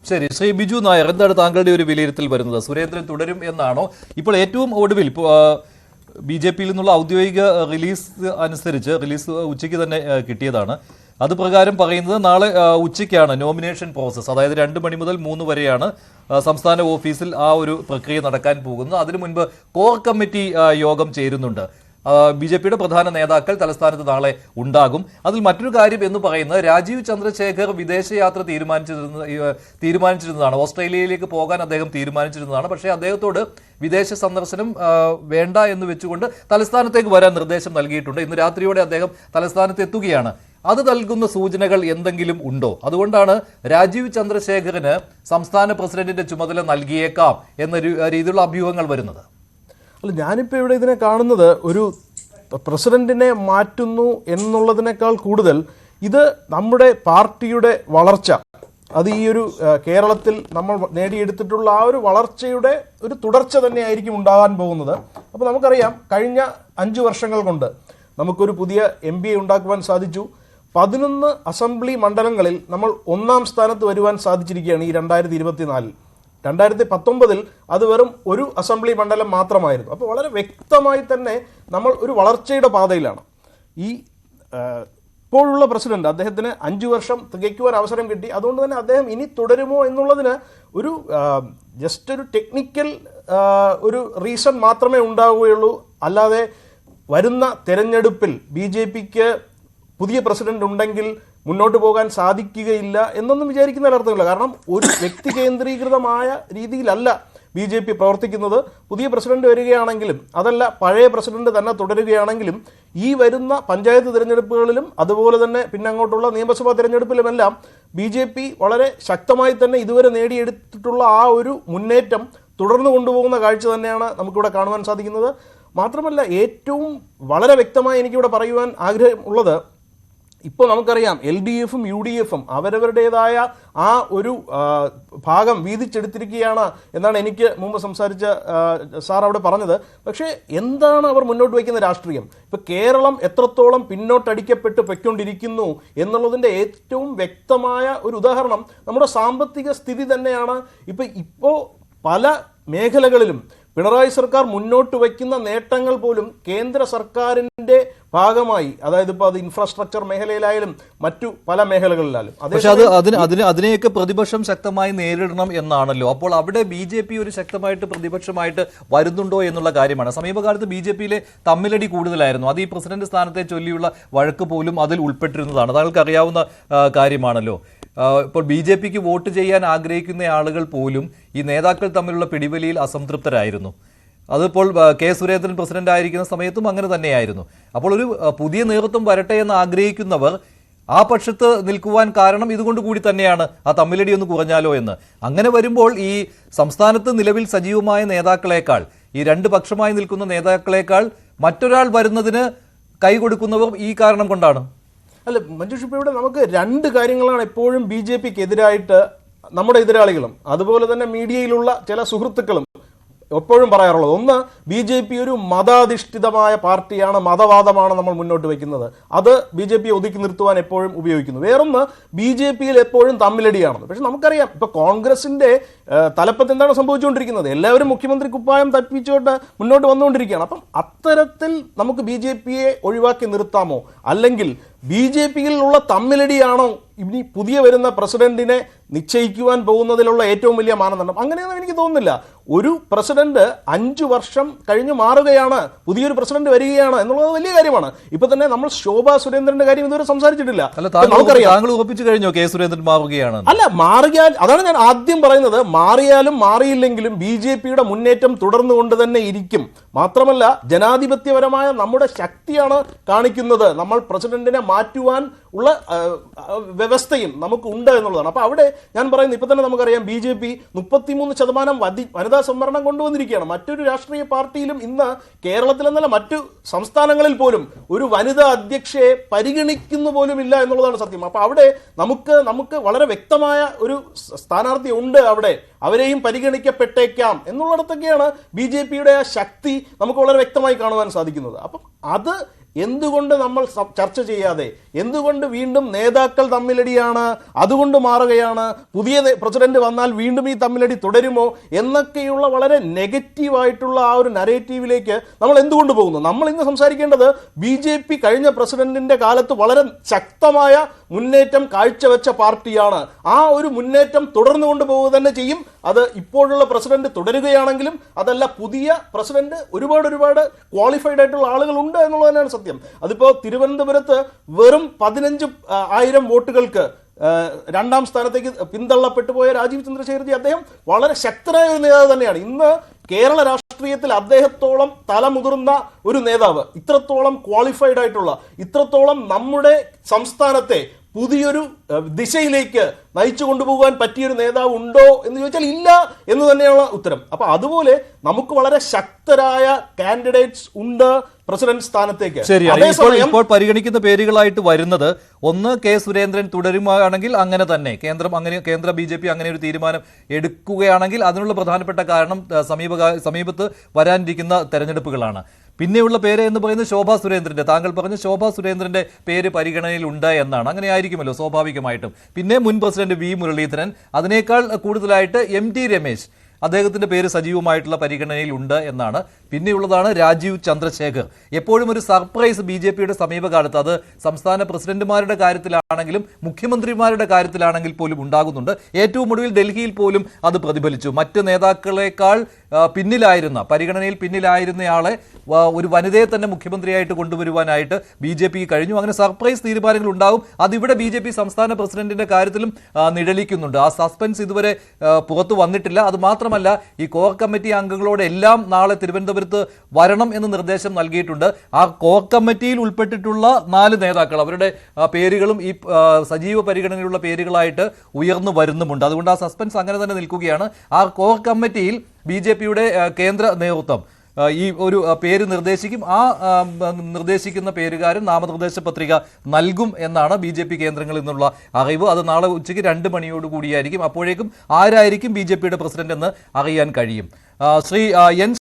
ശരി, ശ്രീ ബിജു നായർ, എന്താണ് താങ്കളുടെ ഒരു വിലയിരുത്തൽ വരുന്നത്? സുരേന്ദ്രൻ തുടരും എന്നാണോ? ഇപ്പോൾ ഏറ്റവും ഒടുവിൽ BJP-യിൽ നിന്നുള്ള ഔദ്യോഗിക റിലീസ് അനുസരിച്ച്, റിലീസ് ഉച്ചയ്ക്ക് തന്നെ കിട്ടിയതാണ്, അത് പ്രകാരം പറയുന്നത് നാളെ ഉച്ചയ്ക്കാണ് നോമിനേഷൻ പ്രോസസ്സ്, അതായത് 2 മണി മുതൽ 3 വരെയാണ് സംസ്ഥാന ഓഫീസിൽ ആ ഒരു പ്രക്രിയ നടക്കാൻ പോകുന്നത്. അതിനു മുൻപ് കോർ കമ്മിറ്റി യോഗം ചേരുന്നുണ്ട്. BJP-യുടെ പ്രധാന നേതാക്കൾ തലസ്ഥാനത്ത് നാളെ ഉണ്ടാകും. അതിൽ മറ്റൊരു കാര്യം എന്ന് പറയുന്നത്, രാജീവ് ചന്ദ്രശേഖർ വിദേശയാത്ര തീരുമാനിച്ചിരുന്നതാണ്. ഓസ്ട്രേലിയയിലേക്ക് പോകാൻ അദ്ദേഹം തീരുമാനിച്ചിരുന്നതാണ്. പക്ഷേ അദ്ദേഹത്തോട് വിദേശ സന്ദർശനം വേണ്ട എന്ന് വെച്ചുകൊണ്ട് തലസ്ഥാനത്തേക്ക് വരാൻ നിർദ്ദേശം നൽകിയിട്ടുണ്ട്. ഇന്ന് രാത്രിയോടെ അദ്ദേഹം തലസ്ഥാനത്ത് എത്തുകയാണ്. അത് നൽകുന്ന സൂചനകൾ എന്തെങ്കിലും ഉണ്ടോ? അതുകൊണ്ടാണ് രാജീവ് ചന്ദ്രശേഖറിന് സംസ്ഥാന പ്രസിഡന്റിന്റെ ചുമതല നൽകിയേക്കാം എന്ന രീതിയിലുള്ള അഭ്യൂഹങ്ങൾ വരുന്നത്. അല്ല, ഞാനിപ്പോൾ ഇവിടെ ഇതിനെ കാണുന്നത് ഒരു പ്രസിഡന്റിനെ മാറ്റുന്നു എന്നുള്ളതിനേക്കാൾ കൂടുതൽ ഇത് നമ്മുടെ പാർട്ടിയുടെ വളർച്ച, അത് ഈ ഒരു കേരളത്തിൽ നമ്മൾ നേടിയെടുത്തിട്ടുള്ള ആ ഒരു വളർച്ചയുടെ ഒരു തുടർച്ച തന്നെയായിരിക്കും ഉണ്ടാകാൻ പോകുന്നത്. അപ്പോൾ നമുക്കറിയാം, കഴിഞ്ഞ 5 വർഷങ്ങൾ കൊണ്ട് നമുക്കൊരു പുതിയ MPA ഉണ്ടാക്കുവാൻ സാധിച്ചു. 11 അസംബ്ലി മണ്ഡലങ്ങളിൽ നമ്മൾ 1-ാം സ്ഥാനത്ത് വരുവാൻ സാധിച്ചിരിക്കുകയാണ് ഈ 2024. 2019 അത് വെറും ഒരു അസംബ്ലി മണ്ഡലം മാത്രമായിരുന്നു. അപ്പോൾ വളരെ വ്യക്തമായി തന്നെ നമ്മൾ ഒരു വളർച്ചയുടെ പാതയിലാണ്. ഈ ഇപ്പോഴുള്ള പ്രസിഡന്റ്, അദ്ദേഹത്തിന് 5 വർഷം തികയ്ക്കുവാൻ അവസരം കിട്ടി. അതുകൊണ്ട് തന്നെ അദ്ദേഹം ഇനി തുടരുമോ എന്നുള്ളതിന് ഒരു ജസ്റ്റ് ഒരു ടെക്നിക്കൽ ഒരു റീസൺ മാത്രമേ ഉണ്ടാവുകയുള്ളൂ. അല്ലാതെ വരുന്ന തെരഞ്ഞെടുപ്പിൽ BJP-ക്ക് പുതിയ പ്രസിഡന്റ് ഉണ്ടെങ്കിൽ മുന്നോട്ട് പോകാൻ സാധിക്കുകയില്ല എന്നൊന്നും വിചാരിക്കുന്നതിൽ അർത്ഥമില്ല. കാരണം ഒരു വ്യക്തി കേന്ദ്രീകൃതമായ രീതിയിലല്ല BJP പ്രവർത്തിക്കുന്നത്. പുതിയ പ്രസിഡന്റ് വരികയാണെങ്കിലും, അതല്ല പഴയ പ്രസിഡന്റ് തന്നെ തുടരുകയാണെങ്കിലും, ഈ വരുന്ന പഞ്ചായത്ത് തിരഞ്ഞെടുപ്പുകളിലും അതുപോലെ തന്നെ പിന്നെ അങ്ങോട്ടുള്ള നിയമസഭാ തിരഞ്ഞെടുപ്പിലുമെല്ലാം BJP വളരെ ശക്തമായി തന്നെ ഇതുവരെ നേടിയെടുത്തിട്ടുള്ള ആ ഒരു മുന്നേറ്റം തുടർന്നു കൊണ്ടുപോകുന്ന കാഴ്ച തന്നെയാണ് നമുക്കിവിടെ കാണുവാൻ സാധിക്കുന്നത്. മാത്രമല്ല, ഏറ്റവും വളരെ വ്യക്തമായി എനിക്കിവിടെ പറയുവാൻ ആഗ്രഹമുള്ളത്, ഇപ്പോൾ നമുക്കറിയാം LDF-ഉം UDF-ഉം അവരവരുടേതായ ആ ഒരു ഭാഗം വീതിച്ചെടുത്തിരിക്കുകയാണ് എന്നാണ് എനിക്ക് മുമ്പ് സംസാരിച്ച സാർ അവിടെ പറഞ്ഞത്. പക്ഷേ എന്താണ് അവർ മുന്നോട്ട് വയ്ക്കുന്ന രാഷ്ട്രീയം? ഇപ്പോൾ കേരളം എത്രത്തോളം പിന്നോട്ടടിക്കപ്പെട്ട് പൊയ്ക്കൊണ്ടിരിക്കുന്നു എന്നുള്ളതിൻ്റെ ഏറ്റവും വ്യക്തമായ ഒരു ഉദാഹരണം നമ്മുടെ സാമ്പത്തിക സ്ഥിതി തന്നെയാണ്. ഇപ്പോൾ പല മേഖലകളിലും പിണറായി സർക്കാർ മുന്നോട്ട് വയ്ക്കുന്ന നേട്ടങ്ങൾ പോലും കേന്ദ്ര സർക്കാരിൻ്റെ ഭാഗമായി, അതായത് ഇപ്പോൾ അത് ഇൻഫ്രാസ്ട്രക്ചർ മേഖലയിലായാലും മറ്റു പല മേഖലകളിലായാലും, പക്ഷേ അതിനെയൊക്കെ പ്രതിപക്ഷം ശക്തമായി നേരിടണം എന്നാണല്ലോ. അപ്പോൾ അവിടെ BJP ഒരു ശക്തമായിട്ട് പ്രതിപക്ഷമായിട്ട് വരുന്നുണ്ടോ എന്നുള്ള കാര്യമാണ്. സമീപകാലത്ത് BJP-യിലെ തമ്മിലടി കൂടുതലായിരുന്നു. അത് ഈ പ്രസിഡന്റ് സ്ഥാനത്തെ ചൊല്ലിയുള്ള വഴക്ക് പോലും അതിൽ ഉൾപ്പെട്ടിരുന്നതാണ്. താങ്കൾക്ക് അറിയാവുന്ന കാര്യമാണല്ലോ. ഇപ്പോൾ BJP-ക്ക് വോട്ട് ചെയ്യാൻ ആഗ്രഹിക്കുന്ന ആളുകൾ പോലും ഈ നേതാക്കൾ തമ്മിലുള്ള പിടിവലിയിൽ അസംതൃപ്തരായിരുന്നു. അതിപ്പോൾ K. സുരേന്ദ്രൻ പ്രസിഡന്റ് ആയിരിക്കുന്ന സമയത്തും അങ്ങനെ തന്നെയായിരുന്നു. അപ്പോൾ ഒരു പുതിയ നേതൃത്വം വരട്ടെ എന്ന് ആഗ്രഹിക്കുന്നവർ ആ പക്ഷത്ത് നിൽക്കുവാൻ കാരണം ഇതുകൊണ്ട് കൂടി തന്നെയാണ്, ആ തമ്മിലടി ഒന്ന് കുറഞ്ഞാലോ എന്ന്. അങ്ങനെ വരുമ്പോൾ ഈ സംസ്ഥാനത്ത് നിലവിൽ സജീവമായ നേതാക്കളെക്കാൾ, ഈ 2 പക്ഷമായി നിൽക്കുന്ന നേതാക്കളെക്കാൾ മറ്റൊരാൾ വരുന്നതിന് കൈ കൊടുക്കുന്നവർ ഈ കാരണം കൊണ്ടാണ്. അല്ല മഞ്ജുഷ്, ഇപ്പോൾ ഇവിടെ നമുക്ക് 2 കാര്യങ്ങളാണ് എപ്പോഴും BJP-ക്ക് എതിരായിട്ട് നമ്മുടെ എതിരാളികളും അതുപോലെ തന്നെ മീഡിയയിലുള്ള ചില സുഹൃത്തുക്കളും എപ്പോഴും പറയാറുള്ളത്. ഒന്ന്, BJP ഒരു മതാധിഷ്ഠിതമായ പാർട്ടിയാണ്, മതവാദമാണ് നമ്മൾ മുന്നോട്ട് വയ്ക്കുന്നത്, അത് BJP ഒതുക്കി നിർത്തുവാൻ എപ്പോഴും ഉപയോഗിക്കുന്നു. വേറൊന്ന്, BJP-യിൽ എപ്പോഴും തമ്മിലടിയാണെന്ന്. പക്ഷെ നമുക്കറിയാം, ഇപ്പോൾ കോൺഗ്രസിൻ്റെ തലപ്പത്ത് എന്താണ് സംഭവിച്ചുകൊണ്ടിരിക്കുന്നത്? എല്ലാവരും മുഖ്യമന്ത്രി കുപ്പായം തപ്പിച്ചുകൊണ്ട് മുന്നോട്ട് വന്നുകൊണ്ടിരിക്കുകയാണ്. അപ്പം അത്തരത്തിൽ നമുക്ക് BJP-യെ ഒഴിവാക്കി നിർത്താമോ? അല്ലെങ്കിൽ BJP-യിലുള്ള തമ്മിലടിയാണോ ഇനി പുതിയ വരുന്ന പ്രസിഡന്റിനെ നിശ്ചയിക്കുവാൻ പോകുന്നതിലുള്ള ഏറ്റവും വലിയ മാനദണ്ഡം? അങ്ങനെയൊന്നും എനിക്ക് തോന്നുന്നില്ല. ഒരു പ്രസിഡന്റ് 5 വർഷം കഴിഞ്ഞ് മാറുകയാണ്, പുതിയൊരു പ്രസിഡന്റ് വരികയാണ് എന്നുള്ളത് വലിയ കാര്യമാണ്. ഇപ്പൊ തന്നെ നമ്മൾ ശോഭാ സുരേന്ദ്രന്റെ കാര്യം ഇതുവരെ സംസാരിച്ചിട്ടില്ല. താങ്കൾ ഉറപ്പിച്ചു കഴിഞ്ഞോ K. സുരേന്ദ്രൻ മാറുകയാണ്? അല്ല, മാറിയാൽ, അതാണ് ഞാൻ ആദ്യം പറയുന്നത്, മാറിയാലും മാറിയില്ലെങ്കിലും BJP-യുടെ മുന്നേറ്റം തുടർന്നുകൊണ്ട് തന്നെ ഇരിക്കും. മാത്രമല്ല, ജനാധിപത്യപരമായ നമ്മുടെ ശക്തിയാണ് കാണിക്കുന്നത്. നമ്മൾ പ്രസിഡന്റിനെ മാറ്റുവാൻ ഉള്ള വ്യവസ്ഥയും നമുക്ക് ഉണ്ട് എന്നുള്ളതാണ്. അപ്പോൾ അവിടെ ഞാൻ പറയുന്നത്, ഇപ്പം തന്നെ നമുക്കറിയാം BJP 33% വനിതാ സംവരണം കൊണ്ടുവന്നിരിക്കുകയാണ്. മറ്റൊരു രാഷ്ട്രീയ പാർട്ടിയിലും ഇന്ന് കേരളത്തിൽ എന്നല്ല മറ്റു സംസ്ഥാനങ്ങളിൽ പോലും ഒരു വനിതാ അധ്യക്ഷയെ പരിഗണിക്കുന്നു പോലുമില്ല എന്നുള്ളതാണ് സത്യം. അപ്പോൾ അവിടെ നമുക്ക് വളരെ വ്യക്തമായ ഒരു സ്ഥാനാർത്ഥി ഉണ്ട് അവിടെ, അവരെയും പരിഗണിക്കപ്പെട്ടേക്കാം എന്നുള്ളിടത്തൊക്കെയാണ് BJP-യുടെ ആ ശക്തി നമുക്ക് വളരെ വ്യക്തമായി കാണുവാൻ സാധിക്കുന്നത്. അപ്പം അത് എന്തുകൊണ്ട് നമ്മൾ ചർച്ച ചെയ്യാതെ, എന്തുകൊണ്ട് വീണ്ടും നേതാക്കൾ തമ്മിലടിയാണ്, അതുകൊണ്ട് മാറുകയാണ്, പുതിയ പ്രസിഡന്റ് വന്നാൽ വീണ്ടും ഈ തമ്മിലടി തുടരുമോ എന്നൊക്കെയുള്ള വളരെ നെഗറ്റീവായിട്ടുള്ള ആ ഒരു നരേറ്റീവിലേക്ക് നമ്മൾ എന്തുകൊണ്ട് പോകുന്നു? നമ്മൾ ഇന്ന് സംസാരിക്കേണ്ടത് BJP കഴിഞ്ഞ പ്രസിഡന്റിന്റെ കാലത്ത് വളരെ ശക്തമായ മുന്നേറ്റം കാഴ്ചവെച്ച പാർട്ടിയാണ്. ആ ഒരു മുന്നേറ്റം തുടർന്നു കൊണ്ടുപോവുക തന്നെ ചെയ്യും. അത് ഇപ്പോഴുള്ള പ്രസിഡന്റ് തുടരുകയാണെങ്കിലും അതല്ല, പുതിയ പ്രസിഡന്റ് ഒരുപാട് ക്വാളിഫൈഡ് ആയിട്ടുള്ള ആളുകളുണ്ട് എന്നുള്ളത് തന്നെയാണ് സത്യം. അതിപ്പോ തിരുവനന്തപുരത്ത് വെറും 15,000 വോട്ടുകൾക്ക് രണ്ടാം സ്ഥാനത്തേക്ക് പിന്തള്ളപ്പെട്ടു പോയ രാജീവ് ചന്ദ്രശേഖർജി അദ്ദേഹം വളരെ ശക്തനായ ഒരു നേതാവ് തന്നെയാണ്. ഇന്ന് കേരള രാഷ്ട്രീയത്തിൽ അദ്ദേഹത്തോളം തലമുതിർന്ന ഒരു നേതാവ്, ഇത്രത്തോളം ക്വാളിഫൈഡ് ആയിട്ടുള്ള, ഇത്രത്തോളം നമ്മുടെ സംസ്ഥാനത്തെ പുതിയൊരു ദിശയിലേക്ക് നയിച്ചു കൊണ്ടുപോകാൻ പറ്റിയൊരു നേതാവ് ഉണ്ടോ എന്ന് ചോദിച്ചാൽ ഇല്ല എന്ന് തന്നെയാണ് ഉത്തരം. അപ്പൊ അതുപോലെ നമുക്ക് വളരെ ശക്തരായ കാൻഡിഡേറ്റ്സ് ഉണ്ട് പ്രസിഡന്റ് സ്ഥാനത്തേക്ക്. ശരിയാണ്. ഇപ്പോൾ പരിഗണിക്കുന്ന പേരുകളായിട്ട് വരുന്നത്, ഒന്ന് കെ സുരേന്ദ്രൻ തുടരുകയാണെങ്കിൽ അങ്ങനെ തന്നെ കേന്ദ്ര BJP അങ്ങനെ ഒരു തീരുമാനം എടുക്കുകയാണെങ്കിൽ അതിനുള്ള പ്രധാനപ്പെട്ട കാരണം സമീപത്ത് വരാനിരിക്കുന്ന തെരഞ്ഞെടുപ്പുകളാണ്. പിന്നെയുള്ള പേര് എന്ന് പറയുന്നത് ശോഭാ സുരേന്ദ്രന്റെ, താങ്കൾ പറഞ്ഞ ശോഭാ സുരേന്ദ്രന്റെ പേര് പരിഗണനയിൽ ഉണ്ട് എന്നാണ്. അങ്ങനെ ആയിരിക്കുമല്ലോ സ്വാഭാവികമായിട്ടും. പിന്നെ മുൻ പ്രസിഡന്റ് V മുരളീധരൻ, അതിനേക്കാൾ കൂടുതലായിട്ട് MT രമേശ്, അദ്ദേഹത്തിന്റെ പേര് സജീവമായിട്ടുള്ള പരിഗണനയിൽ ഉണ്ട് എന്നാണ്. പിന്നെയുള്ളതാണ് രാജീവ് ചന്ദ്രശേഖർ. എപ്പോഴും ഒരു സർപ്രൈസ് BJPയുടെ സമീപകാലത്ത്, അത് സംസ്ഥാന പ്രസിഡന്റുമാരുടെ കാര്യത്തിലാണെങ്കിലും മുഖ്യമന്ത്രിമാരുടെ കാര്യത്തിലാണെങ്കിൽ പോലും ഉണ്ടാകുന്നുണ്ട്. ഏറ്റവും ഒടുവിൽ ഡൽഹിയിൽ പോലും അത് പ്രതിഫലിച്ചു. മറ്റ് നേതാക്കളെക്കാൾ പരിഗണനയിൽ പിന്നിലായിരുന്നയാളെ ഒരു വനിതയെ തന്നെ മുഖ്യമന്ത്രിയായിട്ട് കൊണ്ടുവരുവാനായിട്ട് BJP കഴിഞ്ഞു. അങ്ങനെ സർപ്രൈസ് തീരുമാനങ്ങൾ ഉണ്ടാകും. അതിവിടെ BJP സംസ്ഥാന പ്രസിഡന്റിന്റെ കാര്യത്തിലും നിഴലിക്കുന്നുണ്ട്. ആ സസ്പെൻസ് ഇതുവരെ പുറത്തു വന്നിട്ടില്ല. അത് മാത്രമല്ല, ഈ കോർ കമ്മിറ്റി അംഗങ്ങളോട് എല്ലാം നാളെ തിരുവനന്തപുരത്ത് വരണം എന്ന് നിർദ്ദേശം നൽകിയിട്ടുണ്ട്. ആ കോർ കമ്മിറ്റിയിൽ ഉൾപ്പെട്ടിട്ടുള്ള 4 നേതാക്കൾ, അവരുടെ പേരുകളും ഈ സജീവ പരിഗണനയിലുള്ള പേരുകളായിട്ട് ഉയർന്നു വരുന്നുമുണ്ട്. അതുകൊണ്ട് ആ സസ്പെൻസ് അങ്ങനെ തന്നെ നിൽക്കുകയാണ്. ആ കോർ കമ്മിറ്റിയിൽ BJPയുടെ കേന്ദ്ര നേതൃത്വം ഈ ഒരു പേര് നിർദ്ദേശിക്കും. ആ നിർദ്ദേശിക്കുന്ന പേരുകാരൻ നാമനിർദ്ദേശ പത്രിക നൽകും എന്നാണ് BJP കേന്ദ്രങ്ങളിൽ നിന്നുള്ള അറിവ്. അത് നാളെ ഉച്ചയ്ക്ക് 2 മണിയോട് കൂടിയായിരിക്കും. അപ്പോഴേക്കും ആരായിരിക്കും BJPയുടെ പ്രസിഡന്റ് എന്ന് അറിയാൻ കഴിയും. ശ്രീ N